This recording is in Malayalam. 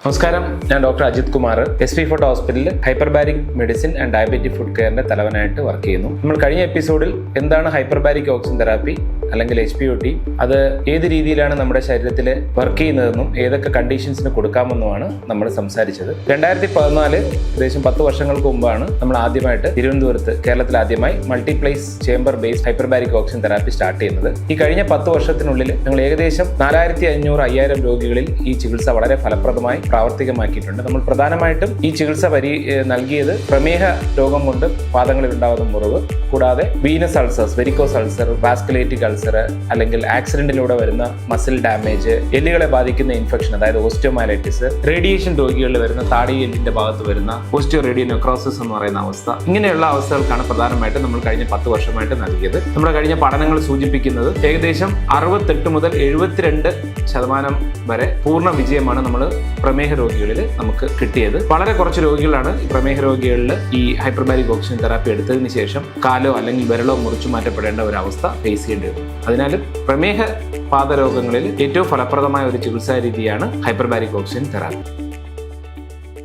നമസ്കാരം, ഞാൻ doctor Ajith Kumar, S fort ഹോസ്പിറ്റലിൽ hyperbaric medicine and diabetic foot കെയറിന്റെ തലവനായിട്ട് വർക്ക് ചെയ്യുന്നു. നമ്മൾ കഴിഞ്ഞ എപ്പിസോഡിൽ എന്താണ് ഹൈപ്പർബാരിക് ഓക്സിജൻ തെറാപ്പി അല്ലെങ്കിൽ HPOT, അത് ഏത് രീതിയിലാണ് നമ്മുടെ ശരീരത്തിൽ വർക്ക് ചെയ്യുന്നതെന്നും ഏതൊക്കെ കണ്ടീഷൻസിന് കൊടുക്കാമെന്നുമാണ് നമ്മൾ സംസാരിച്ചത്. 2014 ഏകദേശം 10 വർഷങ്ങൾക്ക് മുമ്പാണ് നമ്മൾ ആദ്യമായിട്ട് തിരുവനന്തപുരത്ത്, കേരളത്തിൽ ആദ്യമായി multiplace chamber based hyperbaric oxygen therapy start ചെയ്യുന്നത്. ഈ കഴിഞ്ഞ 10 വർഷത്തിനുള്ളിൽ ഞങ്ങൾ ഏകദേശം 4500-5000 രോഗികളിൽ ഈ ചികിത്സ വളരെ ഫലപ്രദമായി പ്രാവർത്തികമാക്കിയിട്ടുണ്ട്. നമ്മൾ പ്രധാനമായിട്ടും ഈ ചികിത്സ നൽകിയത് പ്രമേഹ രോഗം കൊണ്ട് പാദങ്ങളിൽ ഉണ്ടാകുന്ന മുറിവ്, കൂടാതെ venous ulcers, varicose ulcer, vasculitic ulcer, അല്ലെങ്കിൽ ആക്സിഡന്റിലൂടെ വരുന്ന മസിൽ ഡാമേജ്, എല്ലുകളെ ബാധിക്കുന്ന ഇൻഫെക്ഷൻ, അതായത് ഓസ്റ്റിയോമൈലൈറ്റിസ്, റേഡിയേഷൻ രോഗികളിൽ വരുന്ന താടി എല്ലിന്റെ ഭാഗത്ത് വരുന്ന ഓസ്റ്റിയോ റേഡിയോ നെക്രോസിസ് എന്ന് പറയുന്ന അവസ്ഥ, ഇങ്ങനെയുള്ള അവസ്ഥകൾക്കാണ് പ്രധാനമായിട്ടും നമ്മൾ കഴിഞ്ഞ 10 വർഷമായിട്ട് നൽകിയത്. നമ്മുടെ കഴിഞ്ഞ പഠനങ്ങൾ സൂചിപ്പിക്കുന്നത് ഏകദേശം 68 മുതൽ 72% വരെ പൂർണ്ണ വിജയമാണ് നമ്മൾ പ്രമേഹ രോഗികളിൽ നമുക്ക് കിട്ടിയത്. വളരെ കുറച്ച് രോഗികളാണ് ഈ പ്രമേഹ രോഗികളിൽ ഈ ഹൈപ്പർബാരിക് ഓക്സിജൻ തെറാപ്പി എടുത്തതിന് ശേഷം കാലോ അല്ലെങ്കിൽ വിരലോ മുറിച്ചു മാറ്റപ്പെടേണ്ട ഒരു അവസ്ഥ ഫേസ് ചെയ്യേണ്ടി വരും. അതിനാലും പ്രമേഹ പാദരോഗങ്ങളിൽ ഏറ്റവും ഫലപ്രദമായ ഒരു ചികിത്സാ രീതിയാണ് ഹൈപ്പർബാരിക് ഓക്സിജൻ തെറാപ്പി.